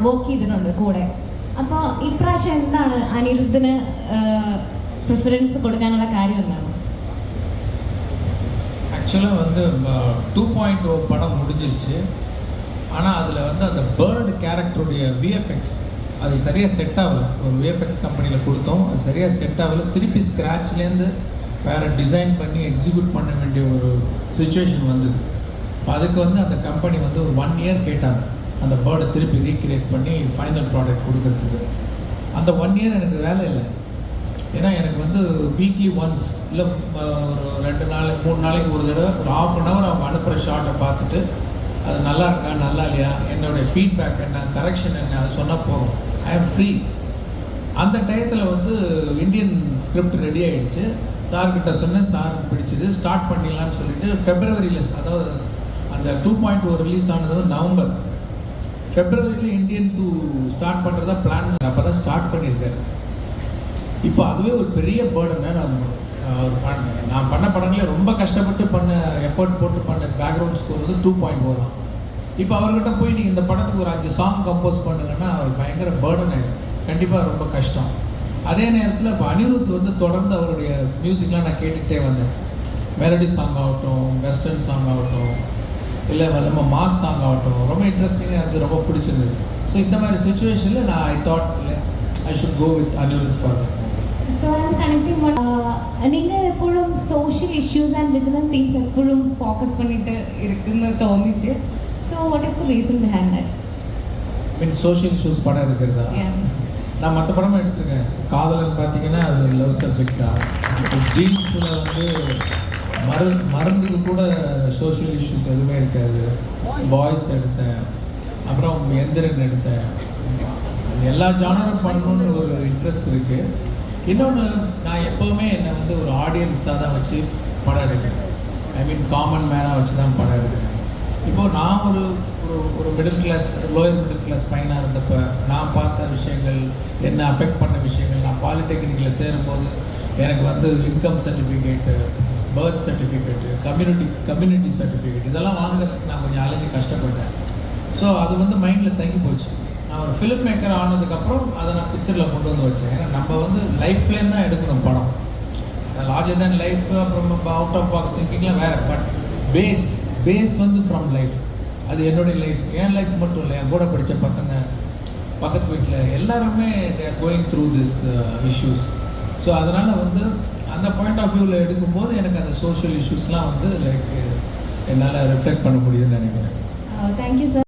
Work ചെയ്തിട്ടുണ്ട് കൂടെ. അപ്പോൾ ഇപ്രാവശ്യം എന്താണ് അനിരുദ്ധിന് പ്രിഫറൻസ് കൊടുക്കാനുള്ള കാര്യം എന്താണ്? ஆக்சுவலாக வந்து 2.0 படம் முடிஞ்சிருச்சு. ஆனால் அதில் வந்து அந்த பேர்டு கேரக்டருடைய விஎஃப்எக்ஸ் அது சரியாக செட் ஆகலை. ஒரு விஎஃப்எக்ஸ் கம்பெனியில் கொடுத்தோம், அது சரியாக செட் ஆகலை. திருப்பி ஸ்க்ராட்ச்லேருந்து வேறு டிசைன் பண்ணி எக்ஸிக்யூட் பண்ண வேண்டிய ஒரு சுச்சுவேஷன் வந்தது. அதுக்கு வந்து அந்த கம்பெனி வந்து ஒரு 1 year கேட்டாங்க அந்த பேர்டை திருப்பி ரீக்ரியேட் பண்ணி ஃபைனல் ப்ராடக்ட் கொடுக்கறதுக்கு. அந்த 1 year எனக்கு வேலை இல்லை. ஏன்னா எனக்கு வந்து வீக்லி ஒன்ஸ் இல்லை ஒரு 2 நாள் 3 நாளைக்கு ஒரு தடவை ஒரு 1/2 hour அவங்க அனுப்புகிற ஷார்ட்டை பார்த்துட்டு அது நல்லா இருக்கா நல்லா இல்லையா, என்னுடைய ஃபீட்பேக் என்ன, கரெக்ஷன் என்ன, அது சொன்னால் போகும். ஐ ஆம் ஃப்ரீ. அந்த டயத்தில் வந்து இந்தியன் ஸ்கிரிப்ட் ரெடி ஆகிடுச்சு. சார்கிட்ட சொன்னேன், சார் பிடிச்சிது, ஸ்டார்ட் பண்ணிடலான்னு சொல்லிட்டு ஃபெப்ரவரியில், அதாவது அந்த 2.0 ரிலீஸ் ஆனது நவம்பர், ஃபெப்ரவரியில் இந்தியன் 2 ஸ்டார்ட் பண்ணுறதா பிளான் அப்போ தான் ஸ்டார்ட் பண்ணியிருக்காரு. இப்போ அதுவே ஒரு பெரிய பேர்டனை நான் பண்ண படங்களே ரொம்ப கஷ்டப்பட்டு பண்ண எஃபர்ட் போட்டு பண்ண பேக்ரவுண்ட் ஸ்கோர் வந்து 2.0 தான். இப்போ அவர்கிட்ட போய் நீங்கள் இந்த படத்துக்கு ஒரு 5 சாங் கம்போஸ் பண்ணுங்கன்னா அவர் பயங்கர பேர்டன் ஆகிடும், கண்டிப்பாக ரொம்ப கஷ்டம். அதே நேரத்தில் இப்போ அனிருத் வந்து தொடர்ந்து அவருடைய மியூசிக்லாம் நான் கேட்டுக்கிட்டே வந்தேன். மெலடி சாங் ஆகட்டும், வெஸ்டர்ன் சாங் ஆகட்டும், இல்லை நம்ம மாஸ் சாங் ஆகட்டும், ரொம்ப இன்ட்ரெஸ்டிங்காக இருந்தது, ரொம்ப பிடிச்சிருந்தது. ஸோ இந்த மாதிரி சுச்சுவேஷனில் நான் I thought I should go with Anirudh for that. So I'm connecting what நீங்கள் എപ്പോഴും social issues and vigilance themes എപ്പോഴും ഫോക്കസ് பண்ணிட்டு இருக்குன்னு തോന്നിச்சு. So what is the reason behind that? Mean social issues படம் இருக்கிறதா? நான் மற்ற படமும் எடுத்துருக்கேன். காதலன் பார்த்தீங்கன்னா அது லவ் சப்ஜெக்ட் தான். ஜீன்ஸில் வந்து மருந்துக்கு கூட சோஷியல் இஷ்யூஸ் எதுவுமே இருக்காது. பாய்ஸ் எடுத்தேன், அப்புறம் எந்திரன் எடுத்தேன். எல்லா ஜானரும் பண்ணணுன்னு ஒரு இன்ட்ரெஸ்ட் இருக்குது. இன்னொன்று, நான் எப்போவுமே என்னை வந்து ஒரு ஆடியன்ஸாக தான் வச்சு படம் எடுக்கிறேன். ஐ மீன் காமன் மேனாக வச்சு தான் படம் எடுக்கிறேன். இப்போது நான் ஒரு middle class, lower middle class பையனாக இருந்தப்போ நான் பார்த்த விஷயங்கள், என்ன அஃபெக்ட் பண்ண விஷயங்கள், நான் பாலிடெக்னிக்கில் சேரும்போது எனக்கு வந்து income certificate, birth certificate, community certificate இதெல்லாம் வாங்குறதுக்கு நான் கொஞ்சம் அலைஞ்சு கஷ்டப்பட்டேன். ஸோ அது வந்து மைண்டில் தங்கி போச்சு. நான் ஒரு ஃபிலிம் மேக்கர் ஆனதுக்கப்புறம் அதை நான் பிக்சரில் கொண்டு வந்து வச்சேன். ஏன்னா நம்ம வந்து லைஃப்லேருந்து தான் எடுக்கணும் படம். லார்ஜர் தேன் லைஃப், அப்புறம் அவுட் ஆஃப் பாக்ஸ் திங்கிங்லாம் வேறு. பட் பேஸ் வந்து ஃப்ரம் லைஃப். அது என்னுடைய லைஃப், என் லைஃப் மட்டும் இல்லை, என் கூட படித்த பசங்க, பக்கத்து வீட்டில் எல்லாருமே they are going through this issues. So அதனால் வந்து அந்த பாயிண்ட் ஆஃப் வியூவில் எடுக்கும்போது எனக்கு அந்த சோஷியல் இஷ்யூஸ்லாம் வந்து லைக் என்னால் ரிஃப்ளெக்ட் பண்ண முடியுதுன்னு நினைக்கிறேன். Thank you sir.